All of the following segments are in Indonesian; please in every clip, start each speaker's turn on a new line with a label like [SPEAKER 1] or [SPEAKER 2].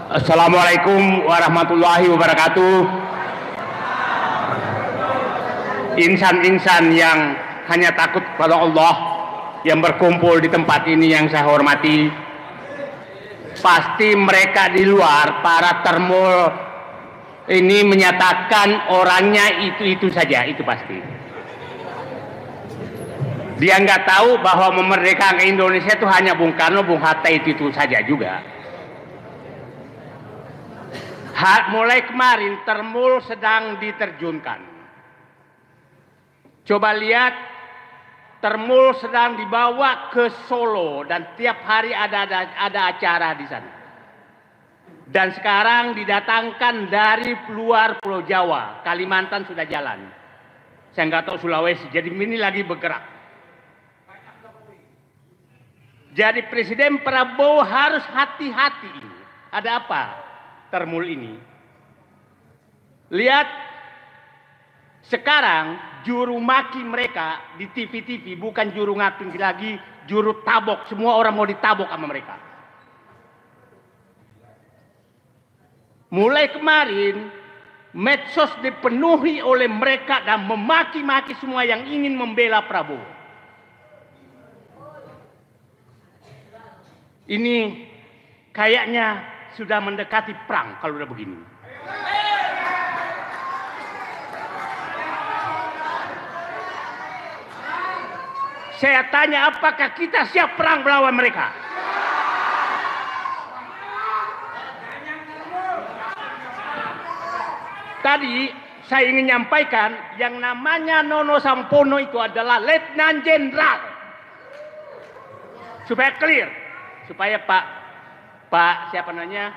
[SPEAKER 1] Assalamualaikum warahmatullahi wabarakatuh. Insan-insan yang hanya takut pada Allah yang berkumpul di tempat ini yang saya hormati, pasti mereka di luar, para termul ini menyatakan orangnya itu saja, itu pasti. Dia nggak tahu bahwa memerdekakan Indonesia itu hanya Bung Karno, Bung Hatta itu saja juga. Mulai kemarin termul sedang diterjunkan. Coba lihat, termul sedang dibawa ke Solo dan tiap hari ada acara di sana. Dan sekarang didatangkan dari luar Pulau Jawa, Kalimantan sudah jalan. Saya nggak tahu Sulawesi, jadi ini lagi bergerak. Jadi Presiden Prabowo harus hati-hati. Ada apa? Termul ini. Lihat sekarang juru maki mereka di TV-TV bukan juru ngatung lagi, juru tabok. Semua orang mau ditabok sama mereka. Mulai kemarin medsos dipenuhi oleh mereka dan memaki-maki semua yang ingin membela Prabowo. Ini kayaknya sudah mendekati perang kalau udah begini. Saya tanya, apakah kita siap perang melawan mereka? Tadi saya ingin menyampaikan yang namanya Nono Sampono itu adalah Letnan Jenderal. Supaya clear, supaya Pak siapa namanya,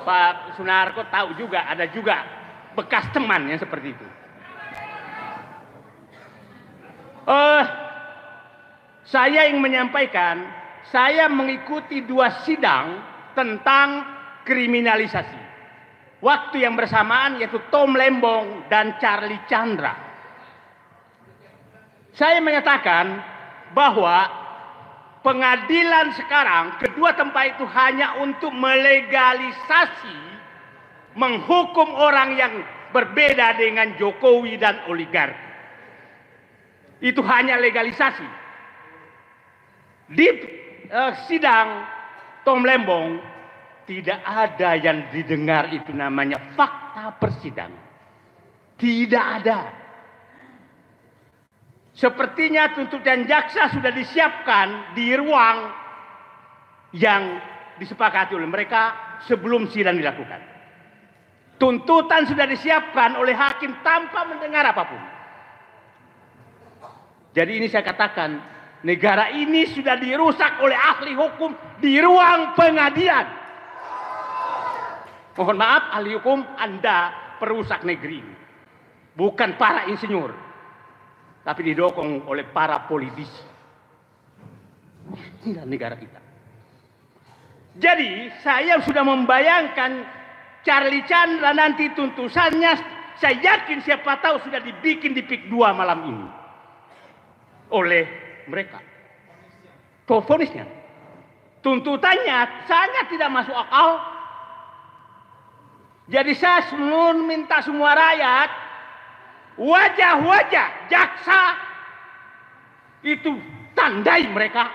[SPEAKER 1] Pak Sunarko tahu juga, ada juga bekas teman yang seperti itu. Saya ingin menyampaikan, saya mengikuti 2 sidang tentang kriminalisasi. Waktu yang bersamaan yaitu Tom Lembong dan Charlie Chandra. Saya menyatakan bahwa pengadilan sekarang, kedua tempat itu hanya untuk melegalisasi, menghukum orang yang berbeda dengan Jokowi dan oligarki. Itu hanya legalisasi. Di sidang Tom Lembong tidak ada yang didengar itu namanya fakta persidangan. Tidak ada. Sepertinya tuntutan jaksa sudah disiapkan di ruang yang disepakati oleh mereka sebelum sidang dilakukan. Tuntutan sudah disiapkan oleh hakim tanpa mendengar apapun. Jadi ini saya katakan, negara ini sudah dirusak oleh ahli hukum di ruang pengadilan. Mohon maaf ahli hukum, Anda perusak negeri ini. Bukan para insinyur. Tapi didukung oleh para politisi. Inilah negara kita. Jadi saya sudah membayangkan Charlie Chandra nanti tuntutannya, saya yakin siapa tahu sudah dibikin di PIK 2 malam ini. Oleh mereka. Vonisnya. Tuntutannya sangat tidak masuk akal. Jadi saya minta semua rakyat, wajah-wajah jaksa itu tandai mereka.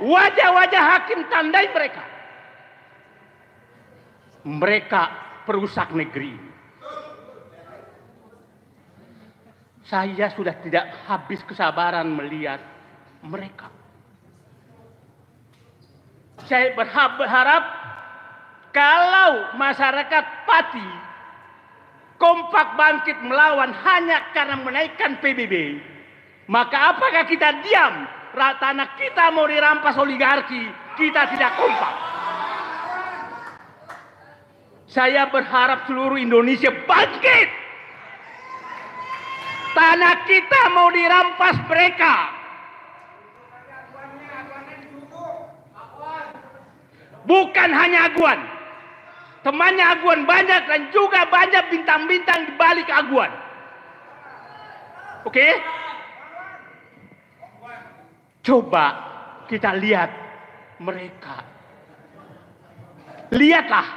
[SPEAKER 1] Wajah-wajah hakim tandai mereka. Mereka perusak negeri. Saya sudah tidak habis kesabaran melihat mereka. Saya berharap kalau masyarakat Pati kompak bangkit melawan hanya karena menaikkan PBB, maka apakah kita diam? Tanah kita mau dirampas oligarki, kita tidak kompak. Saya berharap seluruh Indonesia bangkit. Tanah kita mau dirampas mereka. Bukan hanya Aguan. Temannya Aguan banyak dan juga banyak bintang-bintang di balik Aguan. Oke? Coba kita lihat mereka Lihatlah,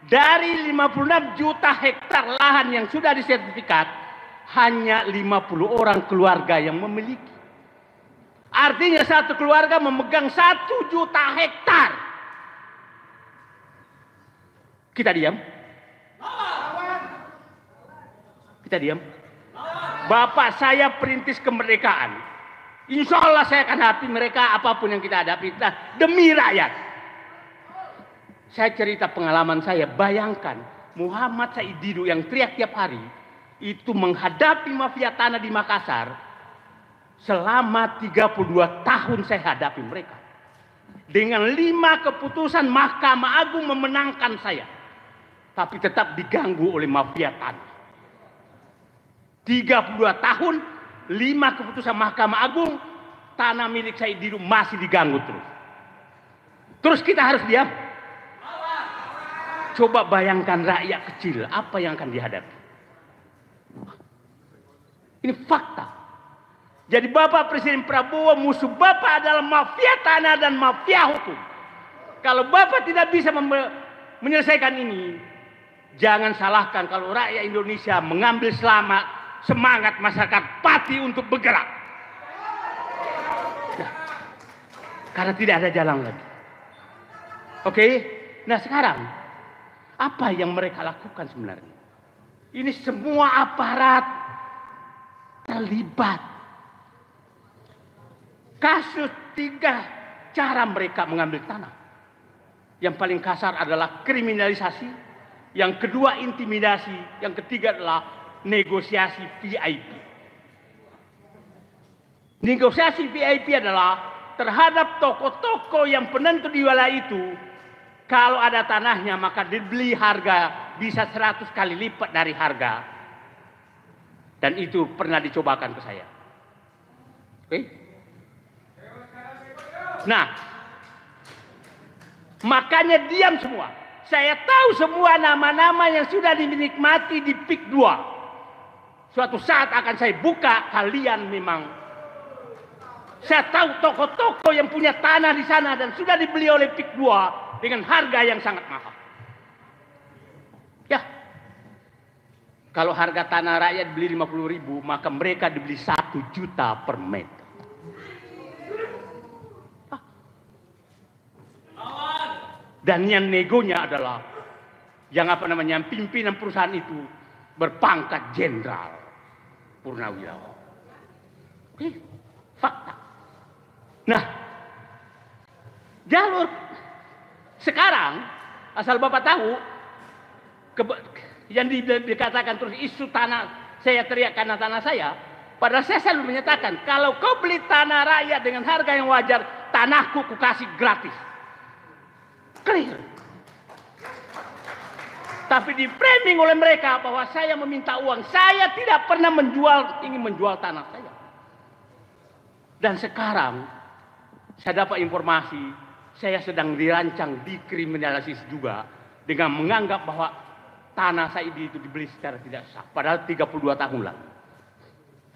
[SPEAKER 1] dari 56 juta hektar lahan yang sudah disertifikat, hanya 50 orang keluarga yang memiliki. Artinya satu keluarga memegang 1 juta hektar. Kita diam? Kita diam? Bapak saya perintis kemerdekaan. Insya Allah saya akan hadapi mereka apapun yang kita hadapi demi rakyat. Saya cerita pengalaman saya. Bayangkan Muhammad Said Didu yang teriak tiap hari itu menghadapi mafia tanah di Makassar. Selama 32 tahun saya hadapi mereka. Dengan 5 keputusan Mahkamah Agung memenangkan saya. Tapi tetap diganggu oleh mafia tanah. 32 tahun, 5 keputusan Mahkamah Agung, tanah milik Said Didu masih diganggu terus. Terus kita harus diam? Coba bayangkan rakyat kecil, apa yang akan dihadapi. Ini fakta. Jadi Bapak Presiden Prabowo, musuh Bapak adalah mafia tanah dan mafia hukum. Kalau Bapak tidak bisa menyelesaikan ini, jangan salahkan kalau rakyat Indonesia mengambil semangat masyarakat pati untuk bergerak. Nah, karena tidak ada jalan lagi. Oke? Nah sekarang, apa yang mereka lakukan sebenarnya? Ini semua aparat terlibat. Kasus 3 cara mereka mengambil tanah. Yang paling kasar adalah kriminalisasi. Yang kedua intimidasi. Yang ketiga adalah negosiasi VIP. Negosiasi VIP adalah terhadap toko-toko yang penentu di wilayah itu. Kalau ada tanahnya maka dibeli harga bisa 100 kali lipat dari harga. Dan itu pernah dicobakan ke saya. Oke? Nah, makanya diam semua. Saya tahu semua nama-nama yang sudah dinikmati di PIK 2. Suatu saat akan saya buka, kalian memang. Saya tahu toko-toko yang punya tanah di sana dan sudah dibeli oleh PIK 2 dengan harga yang sangat mahal. Ya, kalau harga tanah rakyat beli 50.000, maka mereka dibeli 1 juta per meter. Dan yang negonya adalah yang pimpinan perusahaan itu berpangkat jenderal Purnawirawan. Oke, fakta. Nah, jalur sekarang asal Bapak tahu yang dikatakan terus isu tanah, saya teriak karena tanah saya. Padahal saya selalu menyatakan kalau kau beli tanah rakyat dengan harga yang wajar, tanahku kukasih gratis. Clear. Tapi di framing oleh mereka bahwa saya meminta uang. Saya tidak pernah ingin menjual tanah saya. Dan sekarang saya dapat informasi saya sedang dirancang dikriminalisasi juga dengan menganggap bahwa tanah saya itu dibeli secara tidak sah. Padahal 32 tahun lalu.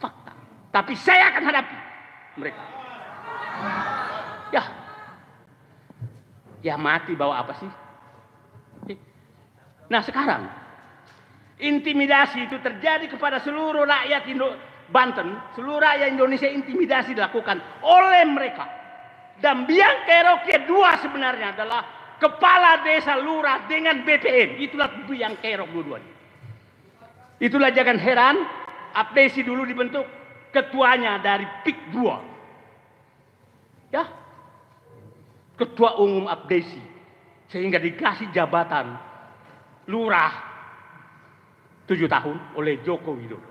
[SPEAKER 1] Fakta. Tapi saya akan hadapi mereka. Ya mati bawa apa sih? Nah sekarang intimidasi itu terjadi kepada seluruh rakyat Banten, seluruh rakyat Indonesia. Intimidasi dilakukan oleh mereka. Dan Biang Keroknya 2 sebenarnya adalah kepala desa lurah dengan BPN. Itulah Biang Kerok dua-duanya. Itulah jangan heran, Abdesi dulu dibentuk ketuanya dari PIK 2. Ya. Ketua Umum Abdesi, sehingga dikasih jabatan lurah 7 tahun oleh Joko Widodo.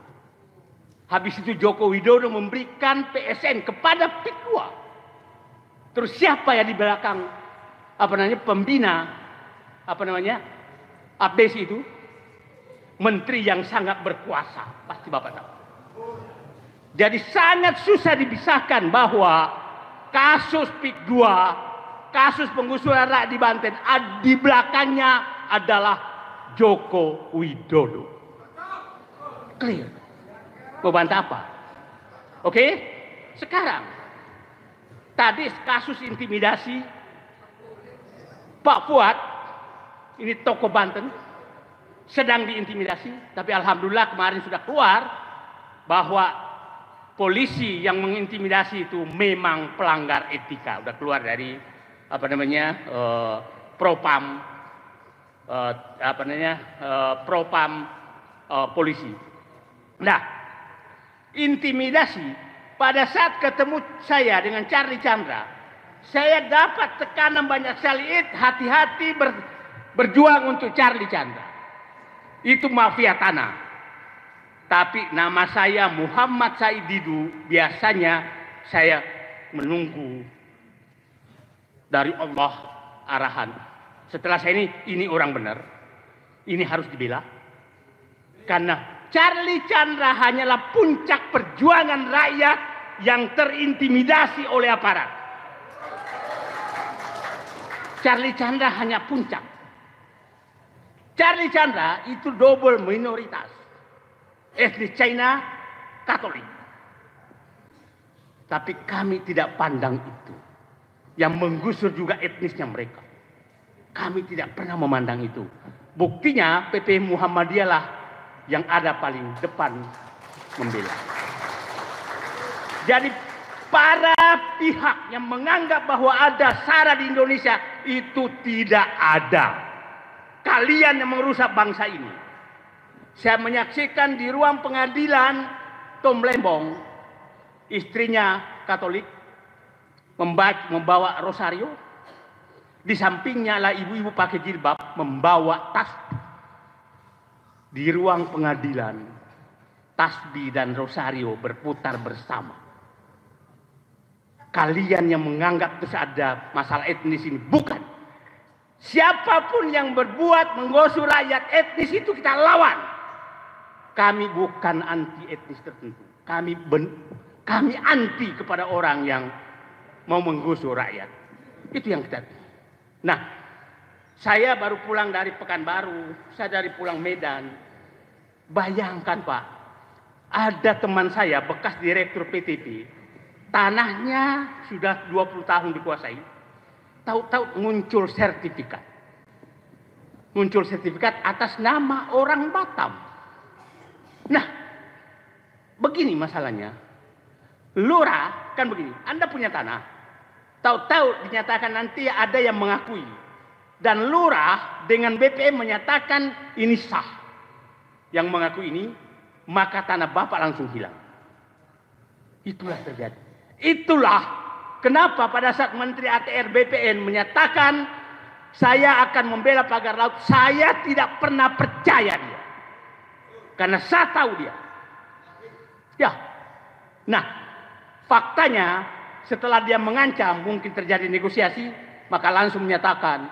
[SPEAKER 1] Habis itu Joko Widodo memberikan PSN kepada PIK 2. Terus siapa yang di belakang pembina Abdesi itu? Menteri yang sangat berkuasa, pasti Bapak tahu. Jadi sangat susah dipisahkan bahwa kasus PIK 2, kasus penggusuran rakyat di Banten, di belakangnya adalah Joko Widodo. Clear. Mau bantah apa? Oke? Sekarang, tadi kasus intimidasi Pak Fuad ini tokoh Banten, sedang diintimidasi. Tapi alhamdulillah kemarin sudah keluar bahwa polisi yang mengintimidasi itu memang pelanggar etika. Udah keluar dari propam polisi. Nah, intimidasi pada saat ketemu saya dengan Charlie Chandra, saya dapat tekanan banyak sekali. Hati-hati berjuang untuk Charlie Chandra. Itu mafia tanah. Tapi nama saya Muhammad Said Didu, biasanya saya menunggu dari Allah arahan. Setelah saya ini orang benar, ini harus dibela. Karena Charlie Chandra hanyalah puncak perjuangan rakyat yang terintimidasi oleh aparat. Charlie Chandra hanya puncak. Charlie Chandra itu double minoritas. Etnis China, Katolik. Tapi kami tidak pandang itu. Yang menggusur juga etnisnya mereka. Kami tidak pernah memandang itu. Buktinya PP Muhammadiyah lah yang ada paling depan membela. Jadi para pihak yang menganggap bahwa ada SARA di Indonesia itu tidak ada. Kalian yang merusak bangsa ini. Saya menyaksikan di ruang pengadilan Tom Lembong, istrinya Katolik, membawa rosario. Di sampingnya lah ibu-ibu pakai jilbab membawa tasbih. Di ruang pengadilan, tasbih dan rosario berputar bersama. Kalian yang menganggap terus ada masalah etnis ini, bukan. Siapapun yang berbuat menggosur rakyat etnis itu kita lawan. Kami bukan anti etnis tertentu. Kami anti kepada orang yang mau menggusur rakyat. Itu yang kita. Nah, saya baru pulang dari Pekanbaru, saya dari pulang Medan. Bayangkan Pak, ada teman saya bekas direktur PTP, tanahnya sudah 20 tahun dikuasai. Tahu-tahu muncul sertifikat. Muncul sertifikat atas nama orang Batam. Nah, begini masalahnya. Lurah kan begini, Anda punya tanah. Tahu-tahu dinyatakan nanti ada yang mengakui. Dan lurah dengan BPM menyatakan ini sah. Yang mengaku ini, maka tanah Bapak langsung hilang. Itulah terjadi. Itulah kenapa pada saat Menteri ATR BPN menyatakan saya akan membela pagar laut, saya tidak pernah percaya dia. Karena saya tahu dia. Ya. Nah, faktanya setelah dia mengancam mungkin terjadi negosiasi, maka langsung menyatakan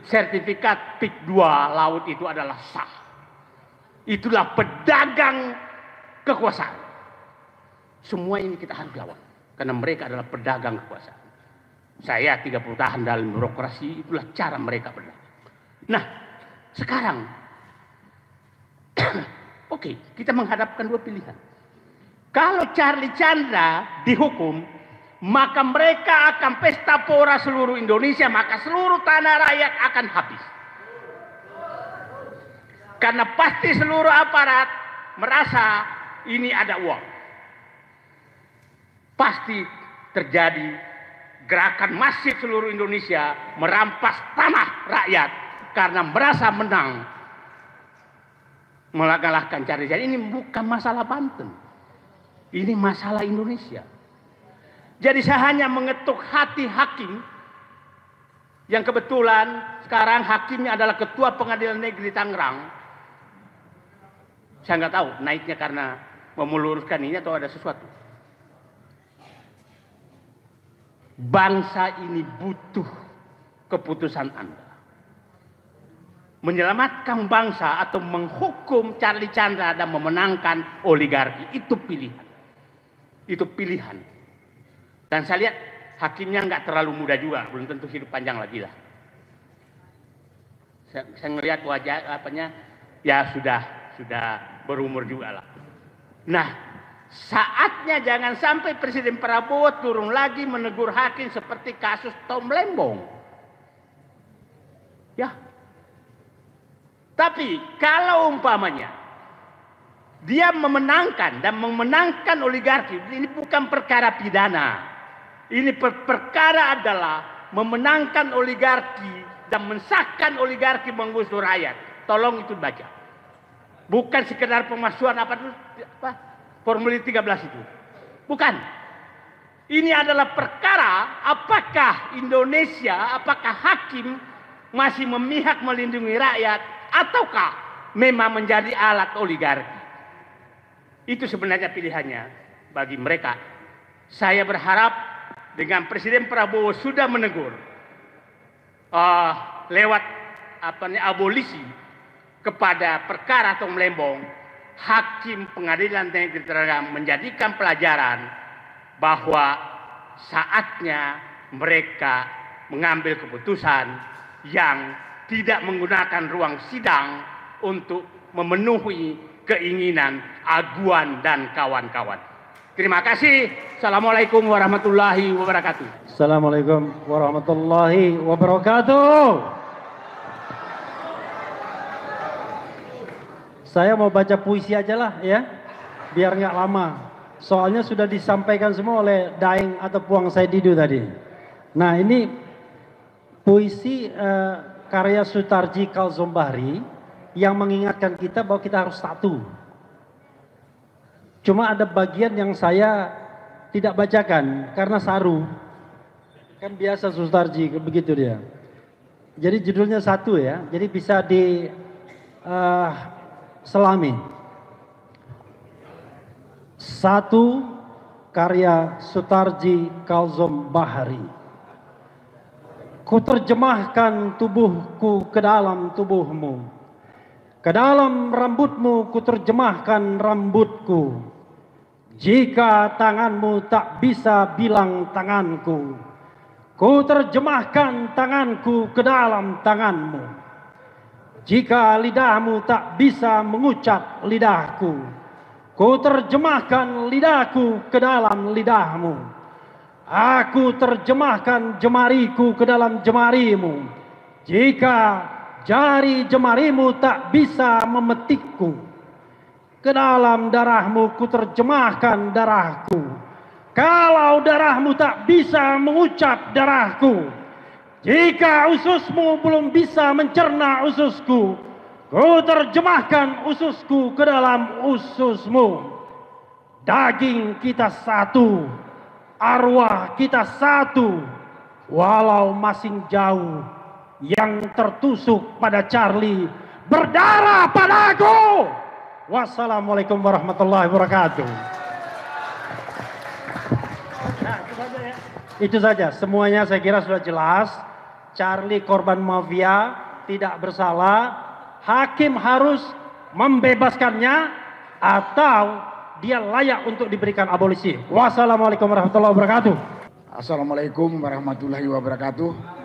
[SPEAKER 1] sertifikat PIK 2 laut itu adalah sah. Itulah pedagang kekuasaan. Semua ini kita harus lawan. Karena mereka adalah pedagang kekuasaan. Saya 30 tahun dalam birokrasi, itulah cara mereka berdagang. Nah, sekarang, oke, kita menghadapkan dua pilihan. Kalau Charlie Chandra dihukum, maka mereka akan pesta pora seluruh Indonesia, maka seluruh tanah rakyat akan habis. Karena pasti seluruh aparat merasa ini ada uang. Pasti terjadi gerakan masif seluruh Indonesia merampas tanah rakyat karena merasa menang mengalahkan Charlie Chandra. Ini bukan masalah Banten. Ini masalah Indonesia. Jadi saya hanya mengetuk hati hakim yang kebetulan sekarang hakimnya adalah Ketua Pengadilan Negeri Tangerang. Saya nggak tahu naiknya karena memeluruskan ini atau ada sesuatu. Bangsa ini butuh keputusan Anda. Menyelamatkan bangsa atau menghukum Charlie Chandra dan memenangkan oligarki, itu pilihan. Itu pilihan. Dan saya lihat hakimnya nggak terlalu muda juga, belum tentu hidup panjang lagi lah. Saya ngelihat wajah apanya, ya sudah berumur juga lah. Nah, saatnya jangan sampai Presiden Prabowo turun lagi menegur hakim seperti kasus Tom Lembong. Ya, Tapi kalau umpamanya dia memenangkan dan memenangkan oligarki, ini bukan perkara pidana. Ini perkara adalah memenangkan oligarki dan mensahkan oligarki menggusur rakyat. Tolong itu baca. Bukan sekedar pemalsuan formulir 13 itu. Bukan. Ini adalah perkara apakah Indonesia, apakah hakim masih memihak melindungi rakyat ataukah memang menjadi alat oligarki. Itu sebenarnya pilihannya bagi mereka. Saya berharap dengan Presiden Prabowo sudah menegur lewat abolisi kepada perkara Tong Melembong, hakim pengadilan tinggi menjadikan pelajaran bahwa saatnya mereka mengambil keputusan yang tidak menggunakan ruang sidang untuk memenuhi keinginan Aguan dan kawan-kawan. Terima kasih. Assalamualaikum warahmatullahi wabarakatuh.
[SPEAKER 2] Assalamualaikum warahmatullahi wabarakatuh. Saya mau baca puisi aja lah ya, biar nggak lama. Soalnya sudah disampaikan semua oleh Daeng atau Puang Saididu tadi. Nah ini puisi karya Sutarji Kalzombahri yang mengingatkan kita bahwa kita harus satu. Cuma ada bagian yang saya tidak bacakan karena saru. Kan biasa Sutarji begitu dia. Jadi judulnya satu ya, jadi bisa di selami. Satu karya Sutarji Kalzombahri. Ku terjemahkan tubuhku ke dalam tubuhmu. Ke dalam rambutmu ku terjemahkan rambutku. Jika tanganmu tak bisa bilang tanganku, ku terjemahkan tanganku ke dalam tanganmu. Jika lidahmu tak bisa mengucap lidahku, ku terjemahkan lidahku ke dalam lidahmu. Aku terjemahkan jemariku ke dalam jemarimu. Jika jari jemarimu tak bisa memetikku, ke dalam darahmu ku terjemahkan darahku. Kalau darahmu tak bisa mengucap darahku, jika ususmu belum bisa mencerna ususku, ku terjemahkan ususku ke dalam ususmu. Daging kita satu, arwah kita satu, walau masing jauh. Yang tertusuk pada Charlie berdarah padaku. Wassalamualaikum warahmatullahi wabarakatuh. Nah, itu saja ya. Itu saja, semuanya saya kira sudah jelas. Charlie korban mafia tidak bersalah. Hakim harus membebaskannya atau dia layak untuk diberikan abolisi. Wassalamualaikum warahmatullahi wabarakatuh.
[SPEAKER 3] Assalamualaikum warahmatullahi wabarakatuh.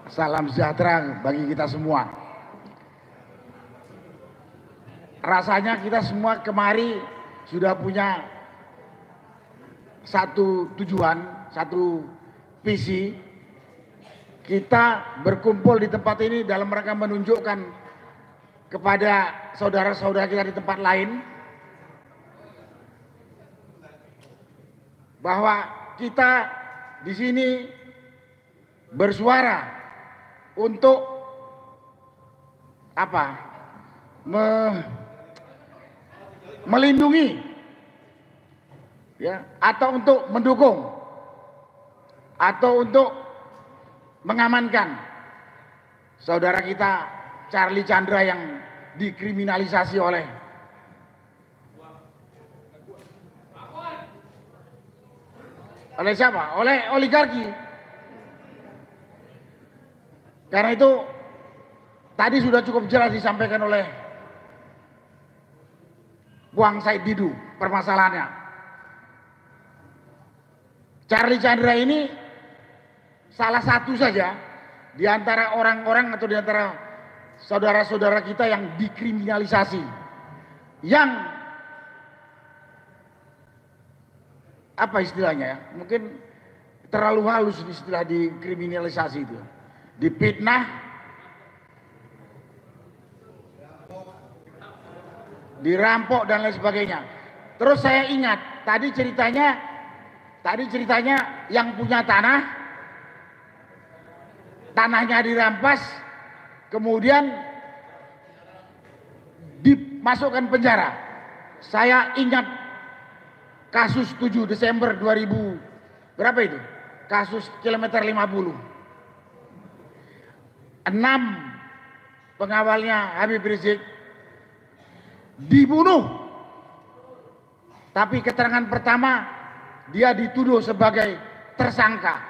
[SPEAKER 3] Salam sejahtera bagi kita semua. Rasanya kita semua kemari sudah punya satu tujuan, satu visi. Kita berkumpul di tempat ini dalam rangka menunjukkan kepada saudara-saudara kita di tempat lain bahwa kita di sini bersuara untuk apa? Melindungi ya, atau untuk mendukung atau untuk mengamankan saudara kita Charlie Chandra yang dikriminalisasi oleh siapa? Oleh oligarki. Karena itu tadi sudah cukup jelas disampaikan oleh Puang Saididu permasalahannya. Charlie Chandra ini salah satu saja di antara orang-orang atau di antara saudara-saudara kita yang dikriminalisasi, yang apa istilahnya ya, mungkin terlalu halus istilah dikriminalisasi itu, difitnah, dirampok dan lain sebagainya. Terus saya ingat tadi ceritanya yang punya tanahnya dirampas, kemudian dimasukkan penjara. Saya ingat kasus 7 Desember 2000 berapa itu? Kasus kilometer 50. 6 pengawalnya Habib Rizik dibunuh. Tapi keterangan pertama dia dituduh sebagai tersangka.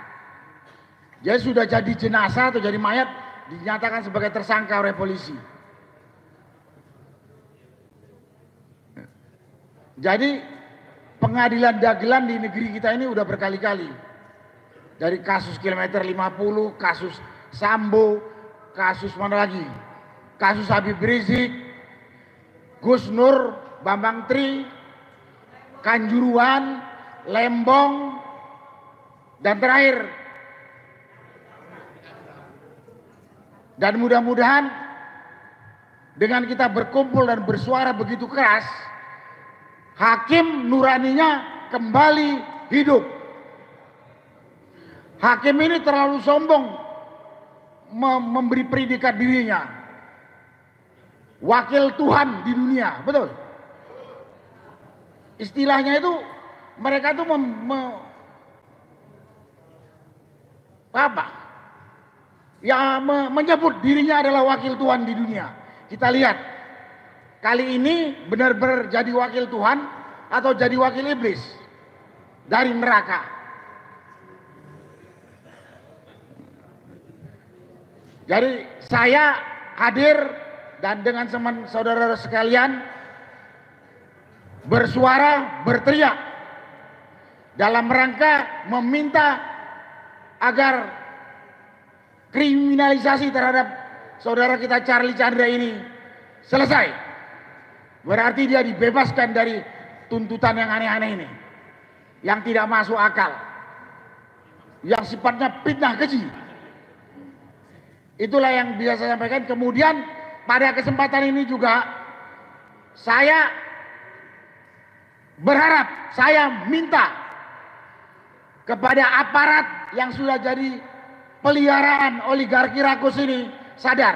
[SPEAKER 3] Jadi sudah jadi jenazah atau jadi mayat dinyatakan sebagai tersangka oleh polisi. Jadi pengadilan dagelan di negeri kita ini udah berkali-kali. Dari kasus kilometer 50, kasus Sambo, kasus mana lagi? Kasus Habib Rizik, Gus Nur, Bambang Tri, Kanjuruhan, Lembong, dan terakhir. Dan mudah-mudahan dengan kita berkumpul dan bersuara begitu keras, hakim nuraninya kembali hidup. Hakim ini terlalu sombong memberi predikat dirinya wakil Tuhan di dunia, betul? Istilahnya itu mereka tuh menyebut dirinya adalah wakil Tuhan di dunia. Kita lihat kali ini benar-benar jadi wakil Tuhan atau jadi wakil iblis dari neraka. Jadi saya hadir dan dengan teman saudara sekalian bersuara, berteriak dalam rangka meminta agar kriminalisasi terhadap saudara kita Charlie Chandra ini selesai. Berarti dia dibebaskan dari tuntutan yang aneh-aneh ini, yang tidak masuk akal, yang sifatnya fitnah keji. Itulah yang bisa saya sampaikan. Kemudian pada kesempatan ini juga saya berharap, saya minta kepada aparat yang sudah jadi peliharaan oligarki rakus ini sadar.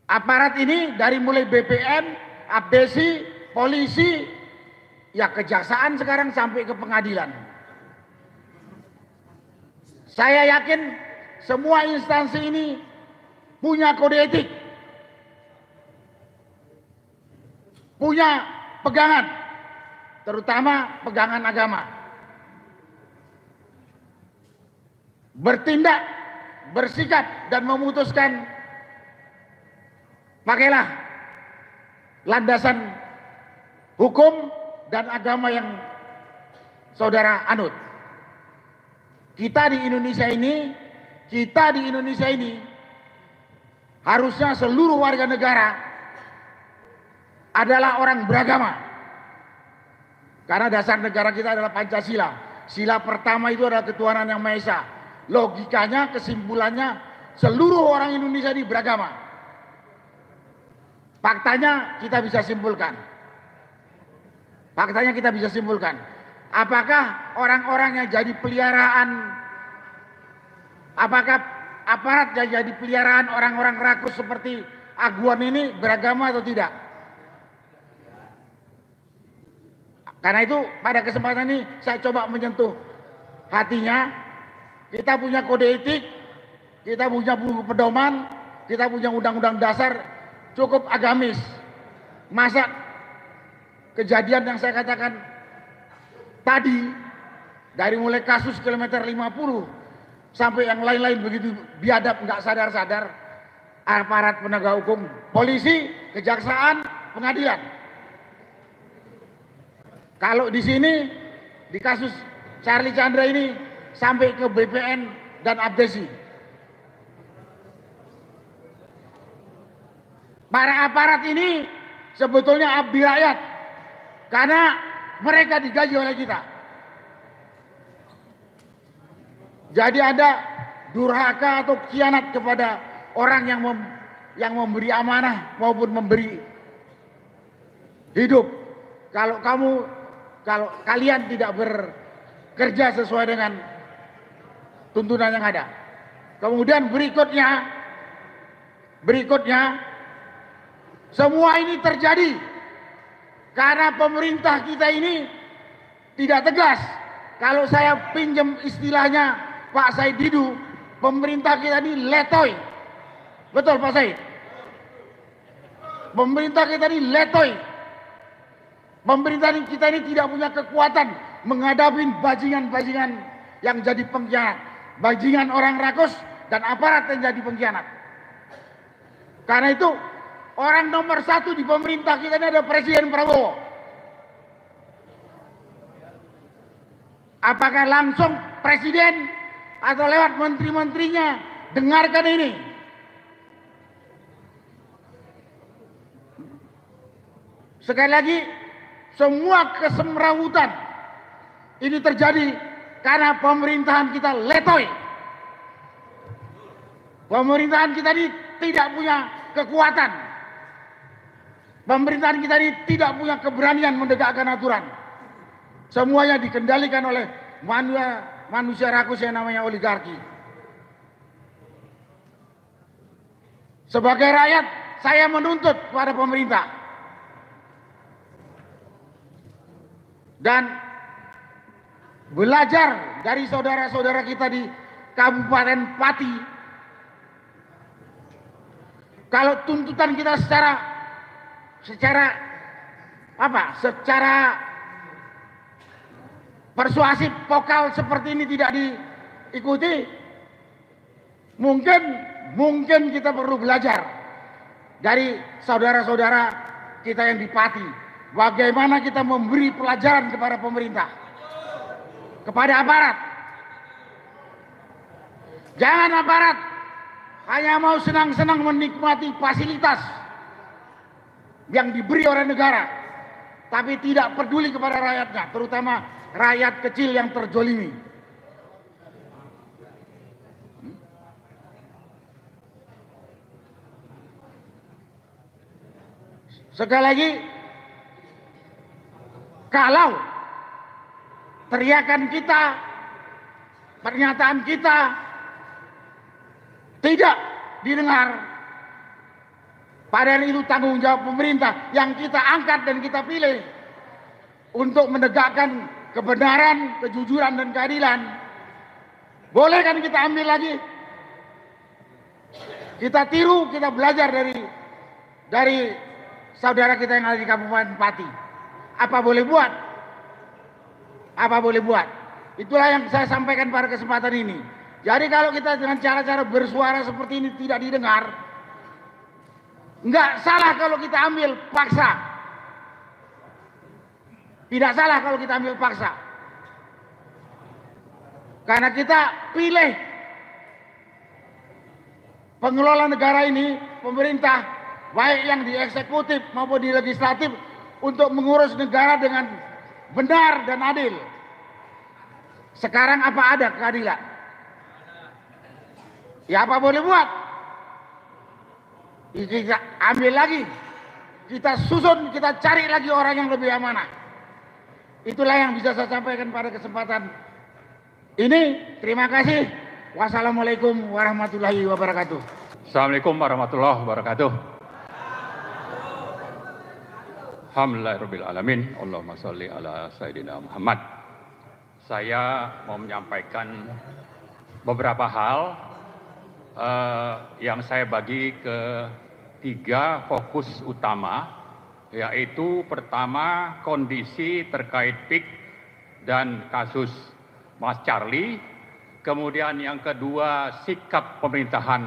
[SPEAKER 3] Aparat ini dari mulai BPN, Abdesi, polisi, ya kejaksaan sekarang sampai ke pengadilan. Saya yakin semua instansi ini punya kode etik, punya pegangan, terutama pegangan agama. Bertindak, bersikap dan memutuskan, pakailah landasan hukum dan agama yang saudara anut. Kita di Indonesia ini harusnya seluruh warga negara adalah orang beragama. Karena dasar negara kita adalah Pancasila. Sila pertama itu adalah ketuhanan yang Maha Esa. Logikanya, kesimpulannya, seluruh orang Indonesia ini beragama. Faktanya kita bisa simpulkan. Apakah orang-orang yang jadi peliharaan, apakah aparat yang jadi peliharaan orang-orang rakus seperti Aguan ini beragama atau tidak? Karena itu pada kesempatan ini saya coba menyentuh hatinya. Kita punya kode etik, kita punya buku pedoman, kita punya undang-undang dasar cukup agamis. Masa kejadian yang saya katakan tadi, dari mulai kasus kilometer 50 sampai yang lain-lain begitu biadab, nggak sadar-sadar, aparat penegak hukum, polisi, kejaksaan, pengadilan. Kalau di sini, di kasus Charlie Chandra ini, sampai ke BPN dan Abdesi. Para aparat ini sebetulnya abdi rakyat, karena mereka digaji oleh kita. Jadi ada durhaka atau khianat kepada orang yang memberi amanah maupun memberi hidup. Kalau kalian tidak bekerja sesuai dengan tuntunan yang ada. Kemudian berikutnya semua ini terjadi karena pemerintah kita ini tidak tegas. Kalau saya pinjam istilahnya Pak Said Didu, pemerintah kita ini letoy. Betul Pak Said? Pemerintah kita ini letoy. Pemerintah kita ini tidak punya kekuatan menghadapi bajingan-bajingan yang jadi pengkhianat. Bajingan orang rakus dan aparat yang jadi pengkhianat. Karena itu orang nomor satu di pemerintah kita ini ada Presiden Prabowo. Apakah langsung Presiden atau lewat menteri-menterinya dengarkan ini? Sekali lagi, semua kesemrawutan ini terjadi karena pemerintahan kita letoy. Pemerintahan kita ini tidak punya kekuatan. Pemerintahan kita ini tidak punya keberanian menegakkan aturan. Semuanya dikendalikan oleh manusia rakus yang namanya oligarki. Sebagai rakyat, saya menuntut kepada pemerintah dan belajar dari saudara-saudara kita di Kabupaten Pati. Kalau tuntutan kita secara persuasif vokal seperti ini tidak diikuti, mungkin kita perlu belajar dari saudara-saudara kita yang di Pati, bagaimana kita memberi pelajaran kepada pemerintah, kepada aparat. Jangan aparat hanya mau senang-senang menikmati fasilitas yang diberi oleh negara, tapi tidak peduli kepada rakyatnya, terutama rakyat kecil yang terzolimi. Sekali lagi, kalau teriakan kita, pernyataan kita tidak didengar, padahal itu tanggung jawab pemerintah yang kita angkat dan kita pilih untuk menegakkan kebenaran, kejujuran dan keadilan. Boleh kan kita ambil lagi? Kita tiru, kita belajar dari saudara kita yang ada di Kabupaten Pati. Apa boleh buat? Apa boleh buat? Itulah yang saya sampaikan pada kesempatan ini. Jadi kalau kita dengan cara-cara bersuara seperti ini tidak didengar, nggak salah kalau kita ambil paksa. Tidak salah kalau kita ambil paksa. Karena kita pilih pengelola negara ini, pemerintah, baik yang di eksekutif maupun di legislatif, untuk mengurus negara dengan benar dan adil. Sekarang apa ada keadilan? Ya apa boleh buat? Kita ambil lagi, kita susun, kita cari lagi orang yang lebih amanah. Itulah yang bisa saya sampaikan pada kesempatan ini. Terima kasih. Wassalamualaikum warahmatullahi wabarakatuh.
[SPEAKER 4] Assalamualaikum warahmatullahi wabarakatuh. Alhamdulillahirabbil alamin. Allahumma sholli ala sayyidina Muhammad. Saya mau menyampaikan beberapa hal yang saya bagi ke 3 fokus utama, yaitu pertama kondisi terkait PIK dan kasus Mas Charlie, kemudian yang kedua sikap pemerintahan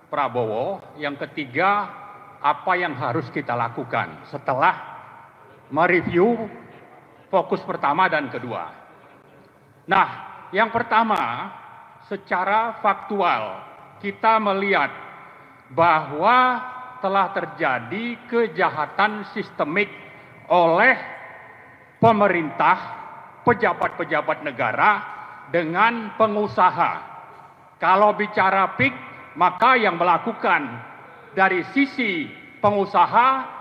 [SPEAKER 4] Prabowo, yang ketiga apa yang harus kita lakukan setelah mereview fokus pertama dan kedua. Nah, yang pertama secara faktual kita melihat bahwa telah terjadi kejahatan sistemik oleh pemerintah, pejabat-pejabat negara dengan pengusaha. Kalau bicara PIK, maka yang melakukan dari sisi pengusaha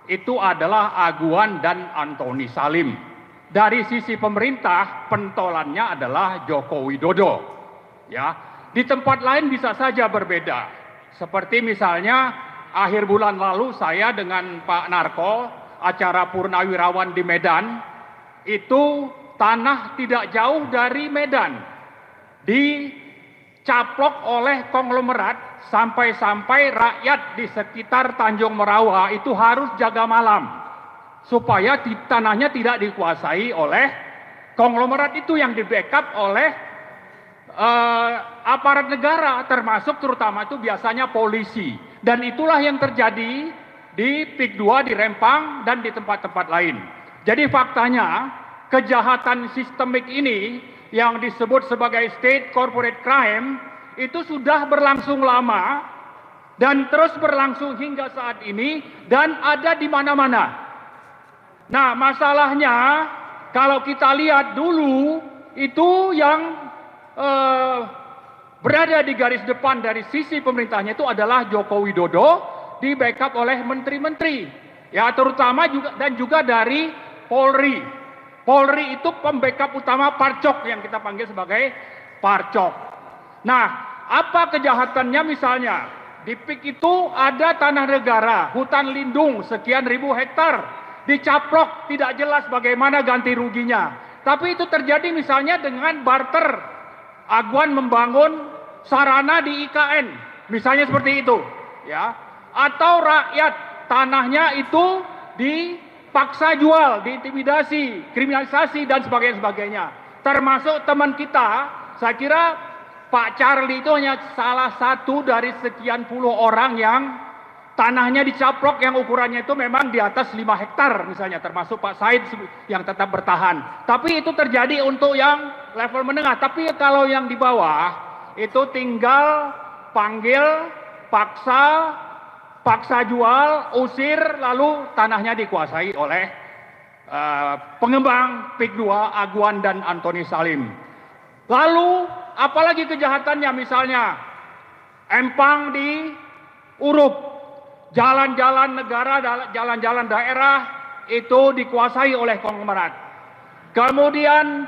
[SPEAKER 4] itu adalah Aguan dan Antoni Salim. Dari sisi pemerintah, pentolannya adalah Joko Widodo. Ya, di tempat lain bisa saja berbeda. Seperti misalnya akhir bulan lalu saya dengan Pak Narko, acara Purnawirawan di Medan, itu tanah tidak jauh dari Medan dicaplok oleh konglomerat sampai-sampai rakyat di sekitar Tanjung Merawa itu harus jaga malam supaya tanahnya tidak dikuasai oleh konglomerat itu yang di-backup oleh aparat negara, termasuk terutama itu biasanya polisi. Dan itulah yang terjadi di PIK 2 di Rempang dan di tempat-tempat lain. Jadi faktanya kejahatan sistemik ini yang disebut sebagai state corporate crime itu sudah berlangsung lama dan terus berlangsung hingga saat ini dan ada di mana-mana. Nah, masalahnya kalau kita lihat dulu itu yang berada di garis depan dari sisi pemerintahnya itu adalah Joko Widodo di backup oleh menteri-menteri. Ya, terutama juga dari Polri. Polri itu pembackup utama Parcok yang kita panggil sebagai Parcok. Nah, apa kejahatannya misalnya? Di PIK itu ada tanah negara, hutan lindung sekian ribu hektar, dicaplok tidak jelas bagaimana ganti ruginya. Tapi itu terjadi misalnya dengan barter, Aguan membangun sarana di IKN, misalnya seperti itu, ya. Atau rakyat tanahnya itu dipaksa jual, diintimidasi, kriminalisasi dan sebagainya. Termasuk teman kita, saya kira Pak Charlie itu hanya salah satu dari sekian puluh orang yang tanahnya dicaplok yang ukurannya itu memang di atas 5 hektar misalnya, termasuk Pak Said yang tetap bertahan. Tapi itu terjadi untuk yang level menengah. Tapi kalau yang di bawah itu tinggal panggil, paksa jual, usir, lalu tanahnya dikuasai oleh pengembang PIK 2, Aguan dan Antoni Salim. Lalu apalagi kejahatannya, misalnya empang di Urup, jalan-jalan negara, jalan-jalan daerah itu dikuasai oleh konglomerat. Kemudian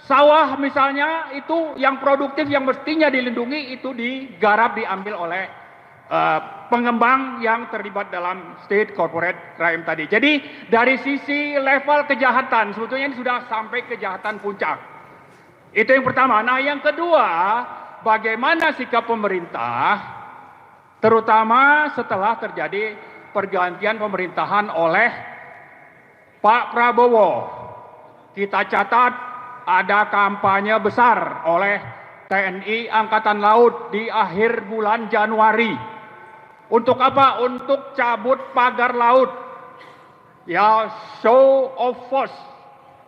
[SPEAKER 4] sawah misalnya itu yang produktif yang mestinya dilindungi itu digarap, diambil oleh pengembang yang terlibat dalam state corporate crime tadi. Jadi dari sisi level kejahatan sebetulnya ini sudah sampai kejahatan puncak. Itu yang pertama. Nah, yang kedua, bagaimana sikap pemerintah terutama setelah terjadi pergantian pemerintahan oleh Pak Prabowo. Kita catat ada kampanye besar oleh TNI Angkatan Laut di akhir bulan Januari. Untuk apa? Untuk cabut pagar laut. Ya, show of force.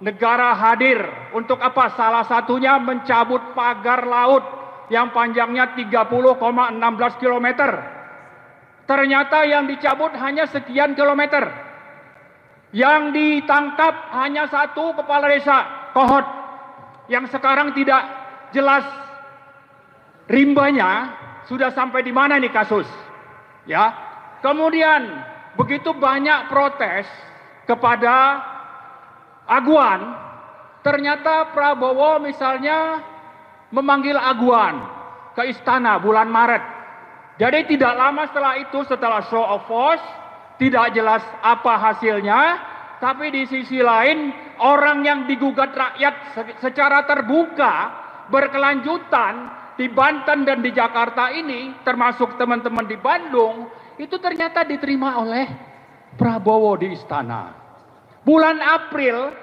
[SPEAKER 4] Negara hadir. Untuk apa? Salah satunya mencabut pagar laut yang panjangnya 30,16 km. Ternyata yang dicabut hanya sekian kilometer. Yang ditangkap hanya satu kepala desa, Kohot, yang sekarang tidak jelas rimbanya sudah sampai di mana nih kasus. Ya. Kemudian begitu banyak protes kepada Aguan, ternyata Prabowo misalnya memanggil Aguan ke istana bulan Maret. Jadi tidak lama setelah itu, setelah show of force, tidak jelas apa hasilnya, tapi di sisi lain orang yang digugat rakyat secara terbuka berkelanjutan di Banten dan di Jakarta ini, termasuk teman-teman di Bandung, itu ternyata diterima oleh Prabowo di istana. Bulan April,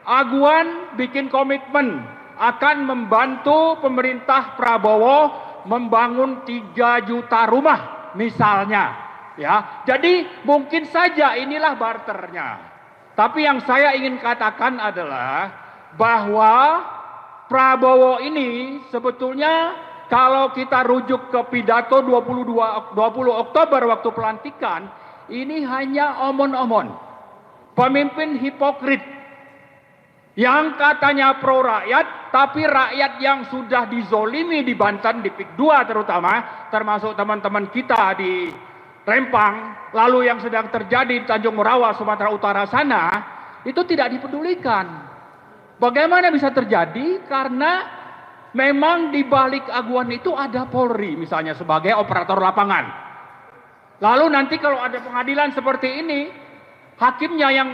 [SPEAKER 4] Aguan bikin komitmen akan membantu pemerintah Prabowo membangun 3 juta rumah misalnya, ya. Jadi mungkin saja inilah barternya. Tapi yang saya ingin katakan adalah bahwa Prabowo ini sebetulnya kalau kita rujuk ke pidato 20 Oktober waktu pelantikan, ini hanya omon-omon. Pemimpin hipokrit yang katanya pro rakyat tapi rakyat yang sudah dizolimi di Banten, di PIK 2 terutama, termasuk teman-teman kita di Rempang, lalu yang sedang terjadi di Tanjung Morawa, Sumatera Utara sana, itu tidak dipedulikan. Bagaimana bisa terjadi? Karena memang di balik aguan itu ada Polri misalnya sebagai operator lapangan. Lalu nanti kalau ada pengadilan seperti ini, hakimnya yang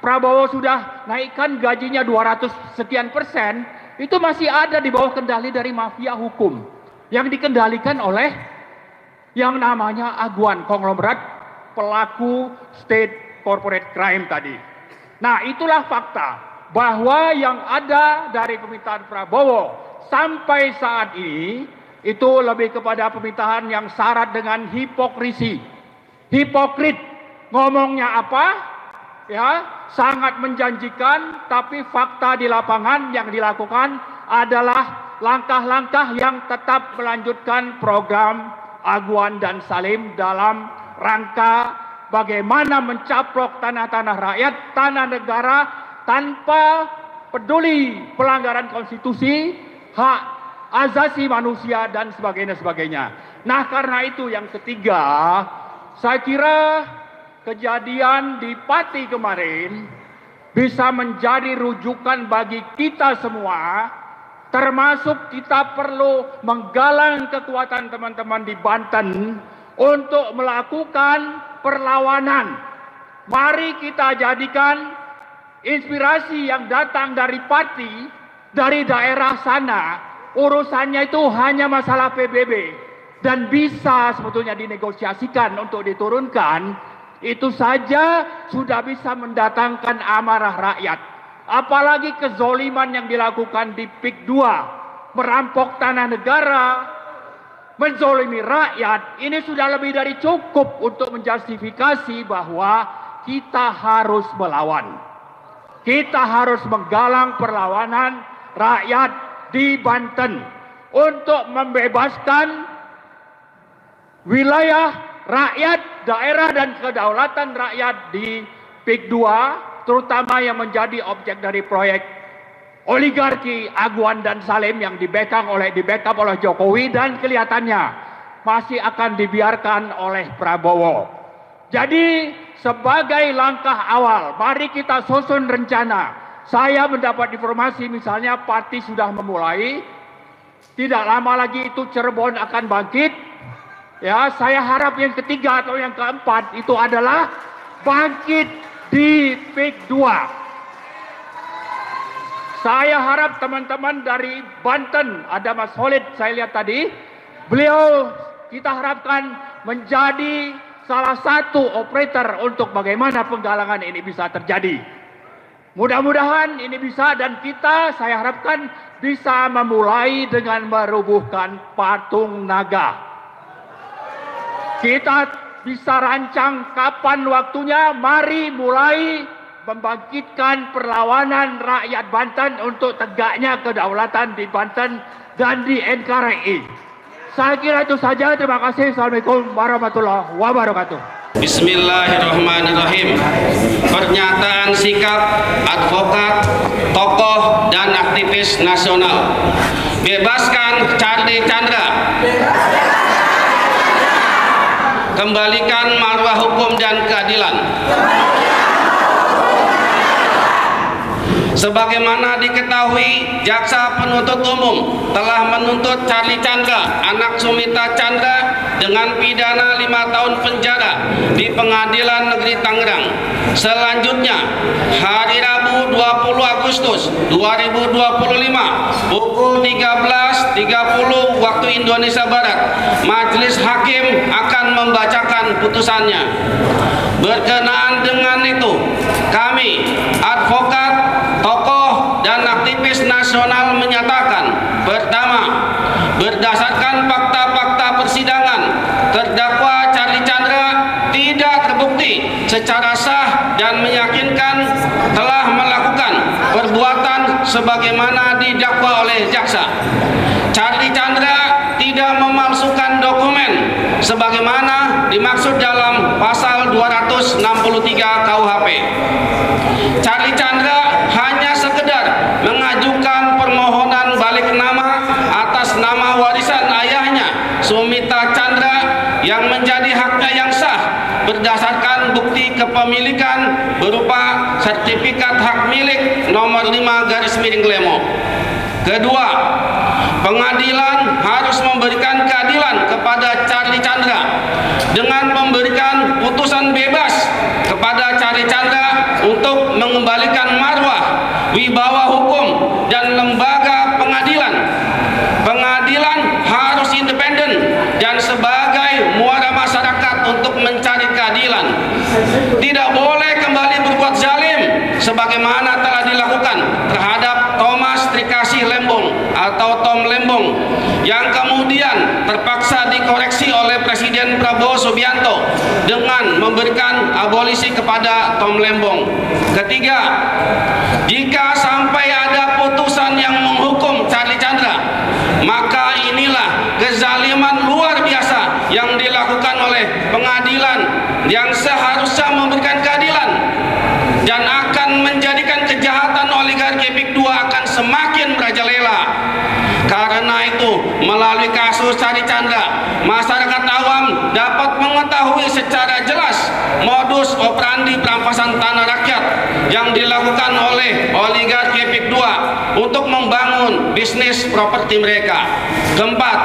[SPEAKER 4] Prabowo sudah naikkan gajinya 200 sekian persen, itu masih ada di bawah kendali dari mafia hukum yang dikendalikan oleh yang namanya aguan, konglomerat pelaku state corporate crime tadi. Nah, itulah fakta bahwa yang ada dari pemerintahan Prabowo sampai saat ini itu lebih kepada pemerintahan yang syarat dengan hipokrisi. Hipokrit, ngomongnya apa? Ya, sangat menjanjikan, tapi fakta di lapangan yang dilakukan adalah langkah-langkah yang tetap melanjutkan program Aguan dan Salim dalam rangka bagaimana mencaplok tanah-tanah rakyat, tanah negara tanpa peduli pelanggaran konstitusi, hak asasi manusia dan sebagainya. Nah, karena itu yang ketiga, saya kira kejadian di Pati kemarin bisa menjadi rujukan bagi kita semua, termasuk kita perlu menggalang kekuatan teman-teman di Banten untuk melakukan perlawanan. Mari kita jadikan inspirasi yang datang dari Pati, dari daerah sana, urusannya itu hanya masalah PBB dan bisa sebetulnya dinegosiasikan untuk diturunkan, itu saja sudah bisa mendatangkan amarah rakyat. Apalagi kezoliman yang dilakukan di PIK 2, merampok tanah negara, menzolimi rakyat, ini sudah lebih dari cukup untuk menjustifikasi bahwa kita harus melawan. Kita harus menggalang perlawanan rakyat di Banten untuk membebaskan wilayah rakyat, daerah dan kedaulatan rakyat di PIK 2, terutama yang menjadi objek dari proyek oligarki Aguan dan Salim yang di backup oleh Jokowi dan kelihatannya masih akan dibiarkan oleh Prabowo. Jadi sebagai langkah awal, mari kita susun rencana. Saya mendapat informasi misalnya Pati sudah memulai, tidak lama lagi itu Cirebon akan bangkit. Ya, saya harap yang ketiga atau yang keempat itu adalah bangkit di PIK 2. Saya harap teman-teman dari Banten, ada Mas Khalid saya lihat tadi, beliau kita harapkan menjadi salah satu operator untuk bagaimana penggalangan ini bisa terjadi. Mudah-mudahan ini bisa, dan kita saya harapkan bisa memulai dengan merubuhkan patung naga. Kita bisa rancang kapan waktunya, mari mulai membangkitkan perlawanan rakyat Banten untuk tegaknya kedaulatan di Banten dan di NKRI. Saya kira itu saja, terima kasih. Assalamualaikum warahmatullahi wabarakatuh.
[SPEAKER 5] Bismillahirrahmanirrahim. Pernyataan sikap advokat, tokoh dan aktivis nasional. Bebaskan Charlie Chandra. Kembalikan marwah hukum dan keadilan. Sebagaimana diketahui, jaksa penuntut umum telah menuntut Charlie Chandra, anak Sumita Chandra, dengan pidana 5 tahun penjara di Pengadilan Negeri Tangerang. Selanjutnya, hari Rabu 20 Agustus 2025 pukul 13.30 waktu Indonesia Barat, Majelis Hakim akan membacakan putusannya. Berkenaan dengan itu, kami, advokat, tokoh, dan aktivis nasional menyatakan, pertama, berdasarkan fakta-fakta persidangan, terdakwa Charlie Chandra tidak terbukti secara sah dan meyakinkan telah melakukan perbuatan sebagaimana didakwa oleh jaksa. Charlie Chandra tidak memalsukan dokumen sebagaimana dimaksud dalam pasal 263 KUHP. Charlie Chandra hanya sekedar mengajukan permohonan berdasarkan bukti kepemilikan berupa sertifikat hak milik nomor 5/Glemo. Kedua, pengadilan harus memberikan keadilan kepada Charlie Chandra dengan memberikan putusan bebas kepada Charlie Chandra untuk mengembalikan marwah, wibawa hukum, dan lembaga pengadilan. Pengadilan harus independen dan sebagai muara masyarakat untuk mencari keadilan. Tidak boleh kembali berbuat zalim sebagaimana telah dilakukan terhadap Thomas Trikasih Lembong atau Tom Lembong yang kemudian terpaksa dikoreksi oleh Presiden Prabowo Subianto dengan memberikan abolisi kepada Tom Lembong. Ketiga, jika sampai ada putusan yang menghukum Charlie Chandra, maka inilah kezaliman luar biasa yang dilakukan oleh pengadilan yang seharusnya memberikan keadilan dan akan menjadikan kejahatan oligarki PIK 2 akan semakin merajalela. Karena itu, melalui kasus Charlie Chandra, masyarakat awam dapat mengetahui secara jelas modus operandi perampasan tanah rakyat yang dilakukan oleh oligarki PIK 2 untuk membangun bisnis properti mereka. Keempat,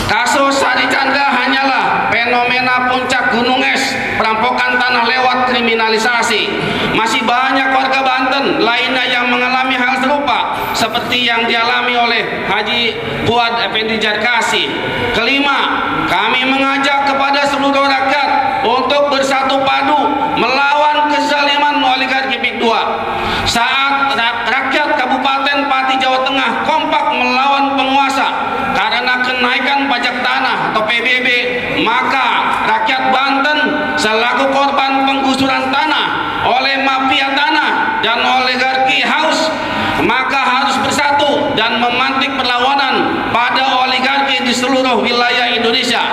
[SPEAKER 5] kasus Charlie Chandra hanyalah fenomena puncak gunung es perampokan tanah lewat kriminalisasi. Masih banyak warga Banten lainnya yang mengalami hal serupa seperti yang dialami oleh Haji Fuad Effendi Jarkasi. Kelima, kami mengajak kepada seluruh rakyat untuk bersatu padu melawan kezaliman oligarki PIK 2. Saat rakyat Kabupaten Pati Jawa Tengah kompak melawan penguasa karena kenaikan pajak tanah atau PBB, maka rakyat Banten selaku korban penggusuran tanah oleh mafia tanah dan oligarki haus, maka harus bersatu dan memantik perlawanan pada oligarki di seluruh wilayah Indonesia.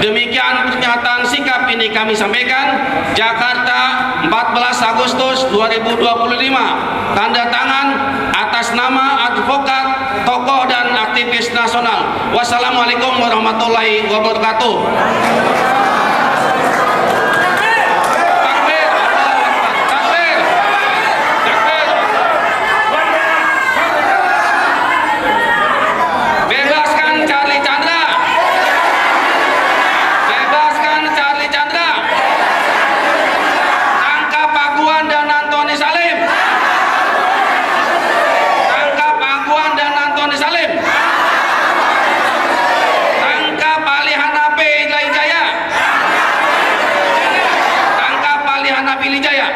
[SPEAKER 5] Demikian pernyataan sikap ini kami sampaikan. Jakarta, 14 Agustus 2025. Tanda tangan atas nama advokat, tokoh dan aktivis nasional. Wassalamualaikum warahmatullahi wabarakatuh. Wijaya.